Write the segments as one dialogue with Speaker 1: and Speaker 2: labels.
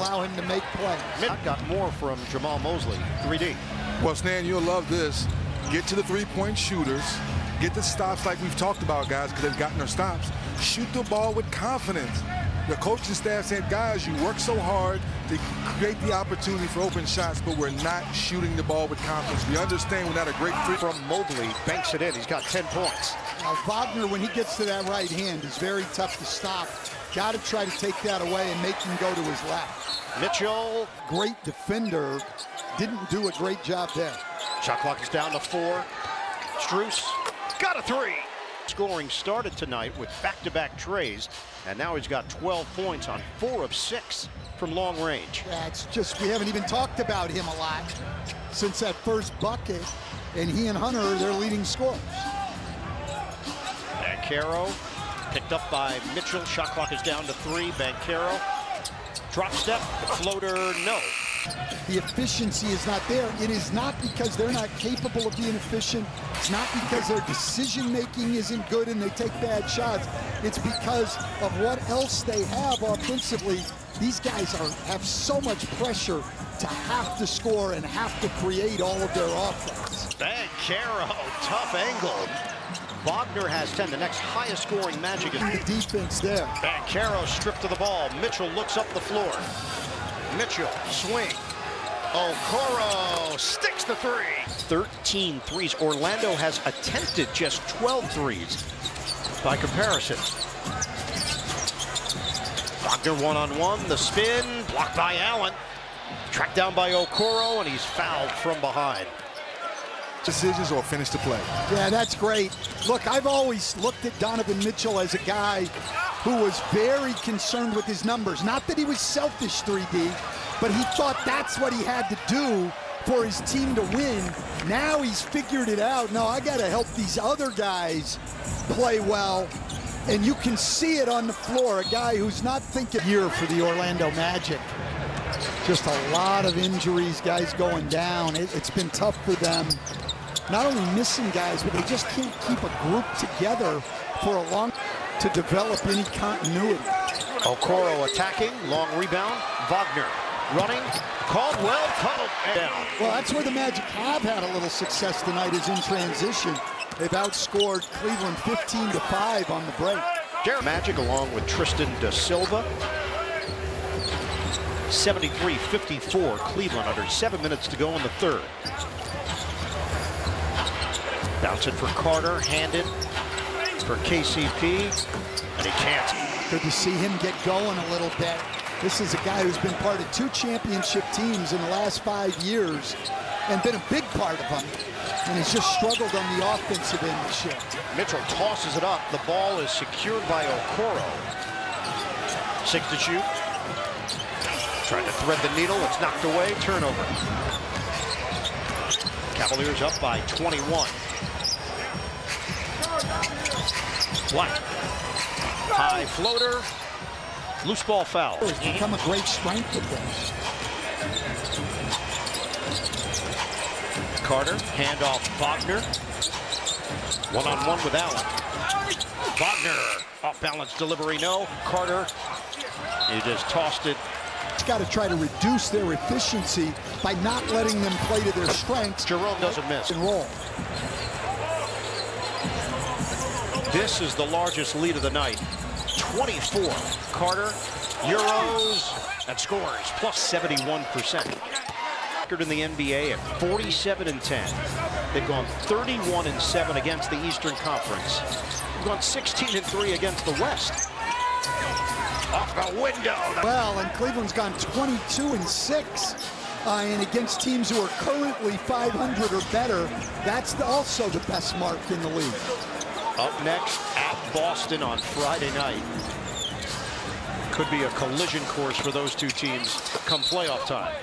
Speaker 1: allow him to make plays.
Speaker 2: Got more from Jamal Mosley, 3D.
Speaker 3: Well, Stan, you'll love this. Get to the three-point shooters. Get the stops like we've talked about, guys, because they've gotten their stops. Shoot the ball with confidence. The coaching staff said, guys, you work so hard to create the opportunity for open shots, but we're not shooting the ball with confidence. We understand we're not a great free.
Speaker 2: From Mobley, banks it in. He's got 10 points.
Speaker 1: Now, Wagner, when he gets to that right hand, is very tough to stop. Got to try to take that away and make him go to his left.
Speaker 2: Mitchell.
Speaker 1: Great defender. Didn't do a great job there.
Speaker 2: Shot clock is down to 4. Strus got a 3. Scoring started tonight with back-to-back trays, and now he's got 12 points on 4 of 6 from long range.
Speaker 1: That's just, we haven't even talked about him a lot since that first bucket, and he and Hunter are their leading scorers.
Speaker 2: Banchero picked up by Mitchell. Shot clock is down to 3. Banchero drop step, floater, no.
Speaker 1: The efficiency is not there. It is not because they're not capable of being efficient. It's not because their decision-making isn't good and they take bad shots. It's because of what else they have offensively. These guys have so much pressure to have to score and have to create all of their offense.
Speaker 2: Banchero, tough angle. Wagner has 10, the next highest scoring Magic.
Speaker 1: The defense there.
Speaker 2: Banchero stripped of the ball. Mitchell looks up the floor. Mitchell, swing. Okoro sticks the 3. 13 threes. Orlando has attempted just 12 threes by comparison. Wagner one-on-one, the spin, blocked by Allen. Tracked down by Okoro, and he's fouled from behind.
Speaker 3: Decisions or finish the play.
Speaker 1: Yeah, that's great. Look, I've always looked at Donovan Mitchell as a guy who was very concerned with his numbers. Not that he was selfish, 3D, but he thought that's what he had to do for his team to win. Now he's figured it out. No, I got to help these other guys play well. And you can see it on the floor, a guy who's not thinking here for the Orlando Magic. Just a lot of injuries, guys going down. It's been tough for them. Not only missing guys, but they just can't keep a group together for a long to develop any continuity.
Speaker 2: Okoro attacking, long rebound. Wagner running. Caldwell tunneled down.
Speaker 1: Well, that's where the Magic have had a little success tonight, is in transition. They've outscored Cleveland 15-5 on the break.
Speaker 2: Magic along with Tristan da Silva. 73-54 Cleveland under 7 minutes to go in the third. Bounce it for Carter, handed for KCP, and he can't.
Speaker 1: Good to see him get going a little bit. This is a guy who's been part of 2 championship teams in the last 5 years and been a big part of them. And he's just struggled on the offensive end this year.
Speaker 2: Mitchell tosses it up. The ball is secured by Okoro. 6 to shoot. Trying to thread the needle. It's knocked away. Turnover. Cavaliers up by 21. Black. High floater. Loose ball foul.
Speaker 1: It's become a great strength of them.
Speaker 2: Carter, handoff Wagner. One-on-one with Allen. Wagner, off-balance delivery, no. Carter, he just tossed it.
Speaker 1: It's got to try to reduce their efficiency by not letting them play to their strengths.
Speaker 2: Jerome doesn't miss.
Speaker 1: And roll.
Speaker 2: This is the largest lead of the night. 24. Carter, Euros, and scores, plus 71%. In the NBA at 47-10. They've gone 31-7 against the Eastern Conference. They've gone 16-3 against the West. Off the window.
Speaker 1: Well, and Cleveland's gone 22-6. And against teams who are currently 500 or better, that's also the best mark in the league.
Speaker 2: Up next at Boston on Friday night. Could be a collision course for those two teams come playoff time.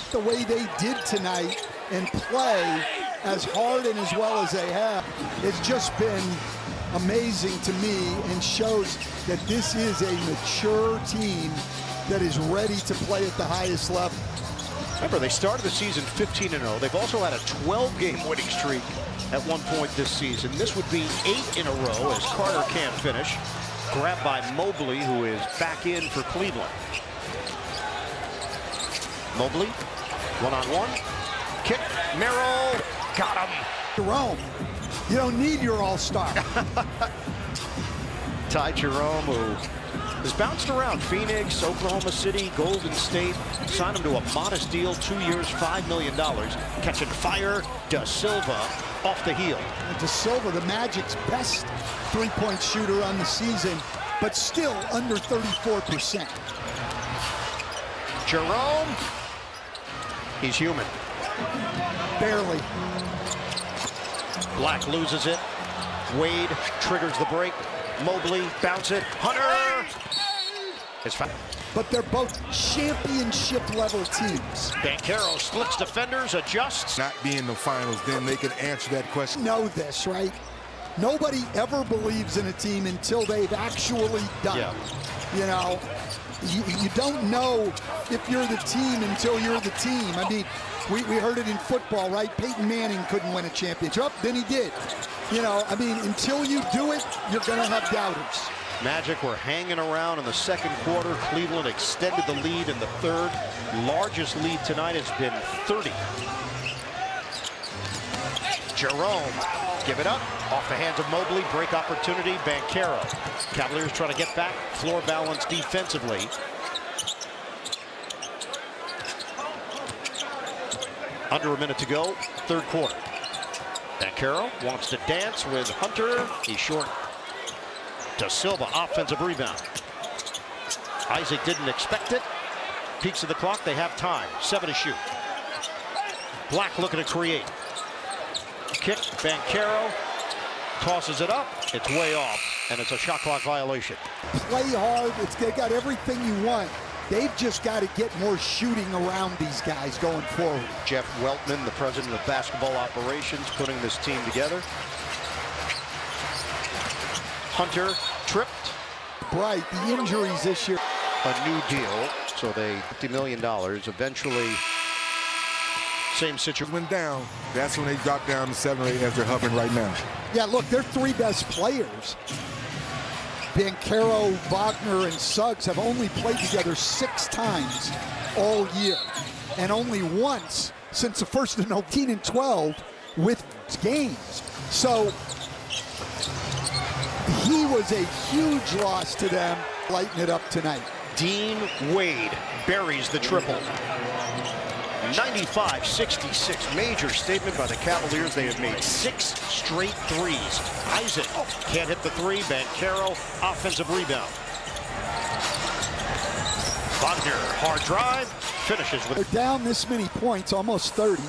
Speaker 1: The way they did tonight and play as hard and as well as they have, it's just been amazing to me and shows that this is a mature team that is ready to play at the highest level.
Speaker 2: Remember, they started the season 15-0. They've also had a 12-game winning streak at one point this season. This would be 8 in a row as Carter can't finish. Grabbed by Mobley, who is back in for Cleveland. Mobley, one-on-one. Kick, Merrill, got him.
Speaker 1: Jerome, you don't need your all-star.
Speaker 2: Ty Jerome, who has bounced around Phoenix, Oklahoma City, Golden State, signed him to a modest deal, 2 years, $5 million. Catching fire, Da Silva off the heel.
Speaker 1: Da Silva, the Magic's best three-point shooter on the season, but still under 34%.
Speaker 2: Jerome, he's human.
Speaker 1: Barely.
Speaker 2: Black loses it. Wade triggers the break. Mobley, bounce it. Hunter! It's foul.
Speaker 1: But they're both championship-level teams.
Speaker 2: Banchero splits defenders, adjusts.
Speaker 3: Not be in the finals, then they can answer that question.
Speaker 1: Know this, right? Nobody ever believes in a team until they've actually done it. You know, you don't know if you're the team until you're the team. I mean, we heard it in football, right? Peyton Manning couldn't win a championship. Then he did. You know, I mean, until you do it, you're going to have doubters.
Speaker 2: Magic were hanging around in the second quarter. Cleveland extended the lead in the third. Largest lead tonight has been 30. Jerome, give it up. Off the hands of Mobley. Break opportunity. Banchero. Cavaliers trying to get back. Floor balance defensively. Under a minute to go. Third quarter. Banchero wants to dance with Hunter. He's short. Da Silva, offensive rebound. Isaac didn't expect it. Peaks of the clock. They have time. 7 to shoot. Black looking to create. Kick. Banchero tosses it up. It's way off, and it's a shot clock violation.
Speaker 1: Play hard. They got everything you want. They've just got to get more shooting around these guys going forward.
Speaker 2: Jeff Weltman, the president of basketball operations, putting this team together. Hunter tripped.
Speaker 1: Right, the injuries this year.
Speaker 2: A new deal, so they $50 million. Eventually, same situation.
Speaker 3: Went down. That's when they dropped down to 7 or 8 as they're hovering right now.
Speaker 1: Yeah, look, their three best players, Banchero, Wagner, and Suggs, have only played together 6 times all year, and only once since the first of 19 and 12 with games. So he was a huge loss to them. Lighten it up tonight. Dean
Speaker 2: Wade buries the triple. 95-66, major statement by the Cavaliers. They have made 6 straight threes. Isaac can't hit the three. Banchero, offensive rebound. Wagner, hard drive, finishes with.
Speaker 1: They're down this many points, almost 30,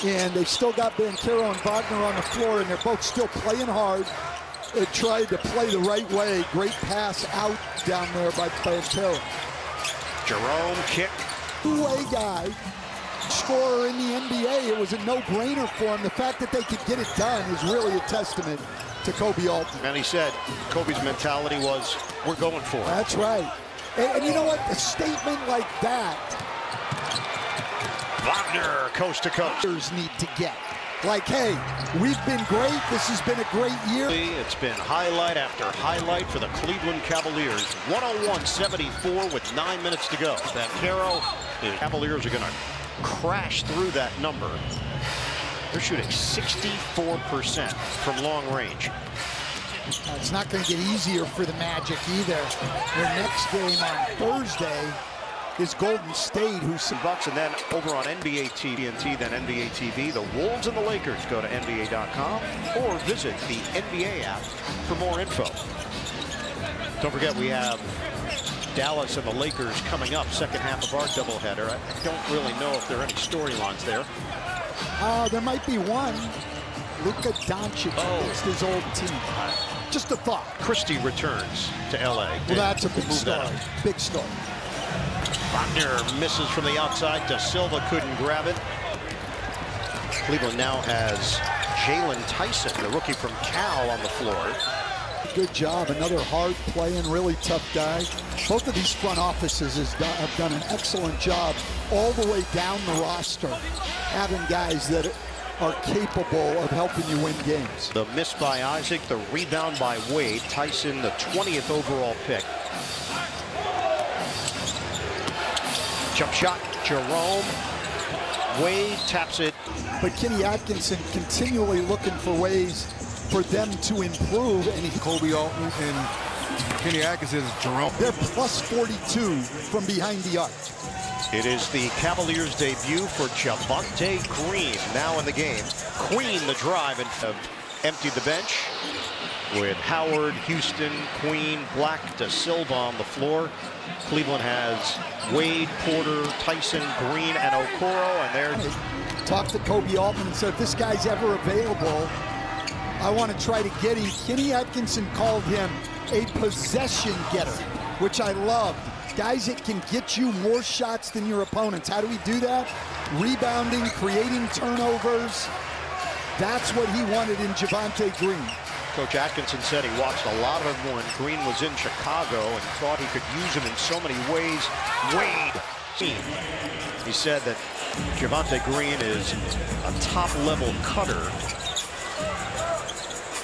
Speaker 1: and they've still got Banchero and Wagner on the floor, and they're both still playing hard. They tried to play the right way. Great pass out down there by Banchero.
Speaker 2: Jerome kick.
Speaker 1: Two-way guy, scorer in the NBA. It was a no-brainer for him. The fact that they could get it done is really a testament to Kobe Altman.
Speaker 2: And he said Kobe's mentality was, we're going for it.
Speaker 1: That's right. And you know what? A statement like that,
Speaker 2: Wagner, coast to coast.
Speaker 1: Need to get. Like, hey, we've been great. This has been a great year.
Speaker 2: It's been highlight after highlight for the Cleveland Cavaliers. 101-74 with 9 minutes to go. Banchero, the Cavaliers are going to crash through that number. They're shooting 64% from long range.
Speaker 1: It's not going to get easier for the Magic either. Their next game on Thursday is Golden State, who's some
Speaker 2: Bucks, and then over on NBA TNT, then NBA TV, the Wolves and the Lakers. Go to NBA.com or visit the NBA app for more info. Don't forget, we have Dallas and the Lakers coming up, second half of our doubleheader. I don't really know if there are any storylines there.
Speaker 1: There might be one. Luka Doncic against his old team. Just a thought.
Speaker 2: Christie returns to LA.
Speaker 1: Well, that's a big story. Big story.
Speaker 2: Wagner misses from the outside. Da Silva couldn't grab it. Cleveland now has Jalen Tyson, the rookie from Cal, on the floor.
Speaker 1: Good job. Another hard playing, really tough guy. Both of these front offices have done an excellent job all the way down the roster, having guys that are capable of helping you win games.
Speaker 2: The miss by Isaac, the rebound by Wade. Tyson, the 20th overall pick. Jump shot Jerome. Wade taps it.
Speaker 1: But Kenny Atkinson continually looking for ways for them to improve. And
Speaker 3: Kobe Altman and Kenny Atkinson, Jerome.
Speaker 1: They're plus 42 from behind the arc.
Speaker 2: It is the Cavaliers' debut for Javonte Green now in the game. Queen the drive and emptied the bench with Howard, Houston, Queen, Black, Da Silva on the floor. Cleveland has Wade, Porter, Tyson, Green, and Okoro, and they're
Speaker 1: talked to Kobe Altman and said, if this guy's ever available, I want to try to get him. Kenny Atkinson called him a possession getter, which I loved. Guys that can get you more shots than your opponents. How do we do that? Rebounding, creating turnovers. That's what he wanted in Javonte Green.
Speaker 2: Coach Atkinson said he watched a lot of him when Green was in Chicago and thought he could use him in so many ways. Wade. He said that Javonte Green is a top-level cutter.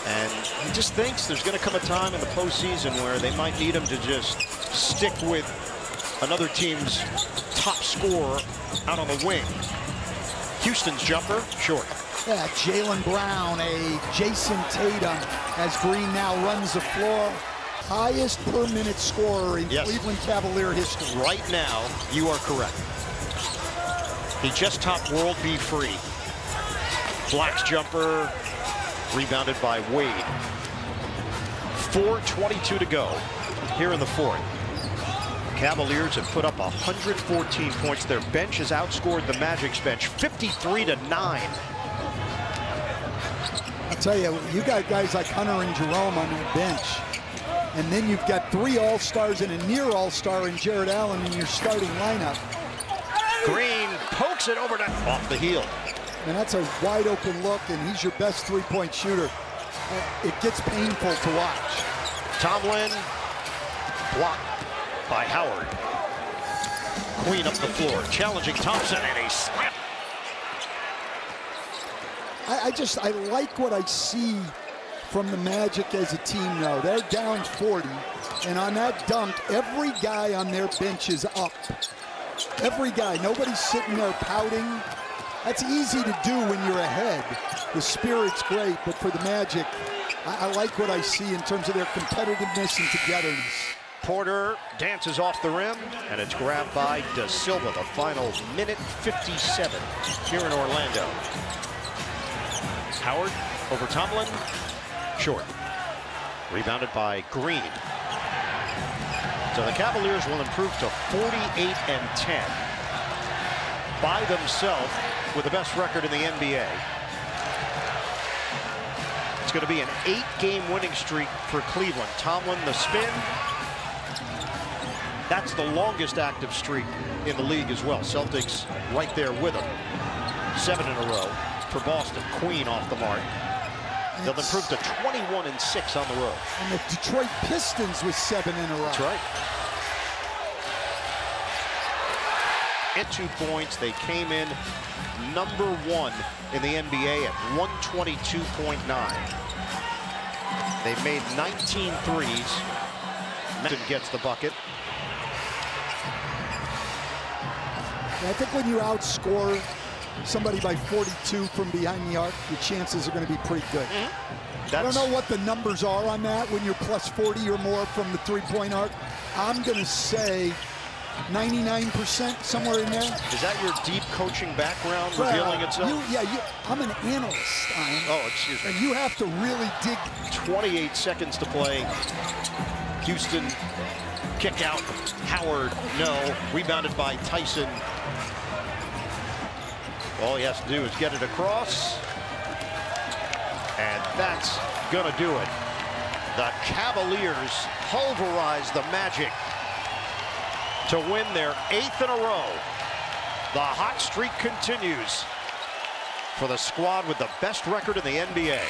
Speaker 2: And he just thinks there's going to come a time in the postseason where they might need him to just stick with another team's top scorer out on the wing. Houston's jumper, short.
Speaker 1: Yeah, Jaylen Brown, a Jason Tatum, as Green now runs the floor. Highest per minute scorer in Cleveland Cavalier history.
Speaker 2: Right now, you are correct. He just topped World B Free. Black's jumper, rebounded by Wade. 4:22 to go here in the fourth. Cavaliers have put up 114 points. Their bench has outscored the Magic's bench 53-9.
Speaker 1: I'll tell you, you got guys like Hunter and Jerome on that bench. And then you've got 3 all-stars and a near all-star in Jared Allen in your starting lineup.
Speaker 2: Green pokes it over to off the heel.
Speaker 1: And that's a wide open look, and he's your best three-point shooter. It gets painful to watch.
Speaker 2: Tomlin blocked by Howard. Queen up the floor, challenging Thompson, and a slam.
Speaker 1: I like what I see from the Magic as a team now. They're down 40, and on that dunk, every guy on their bench is up. Every guy, nobody's sitting there pouting. That's easy to do when you're ahead. The spirit's great, but for the Magic, I like what I see in terms of their competitiveness and togetherness.
Speaker 2: Porter dances off the rim, and it's grabbed by Da Silva. The final minute 57 here in Orlando. Howard over Tomlin, short. Rebounded by Green. So the Cavaliers will improve to 48-10 by themselves with the best record in the NBA. It's going to be an 8-game winning streak for Cleveland. Tomlin, the spin. That's the longest active streak in the league as well. Celtics right there with them. 7 in a row for Boston. Queen off the mark. They'll improve to 21-6 on the road.
Speaker 1: And the Detroit Pistons with 7 in a row.
Speaker 2: That's right. At 2 points, they came in #1 in the NBA at 122.9. They've made 19 threes. Madden gets the bucket.
Speaker 1: I think when you outscore somebody by 42 from behind the arc, your chances are going to be pretty good. I don't know what the numbers are on that when you're plus 40 or more from the three-point arc. I'm going to say 99%, somewhere in there.
Speaker 2: Is that your deep coaching background revealing itself?
Speaker 1: I'm an analyst.
Speaker 2: Oh, excuse me.
Speaker 1: And you have to really dig.
Speaker 2: 28 seconds to play. Houston, kick out. Howard, no. Rebounded by Tyson. All he has to do is get it across. And that's gonna do it. The Cavaliers pulverize the Magic to win their 8th in a row. The hot streak continues for the squad with the best record in the NBA.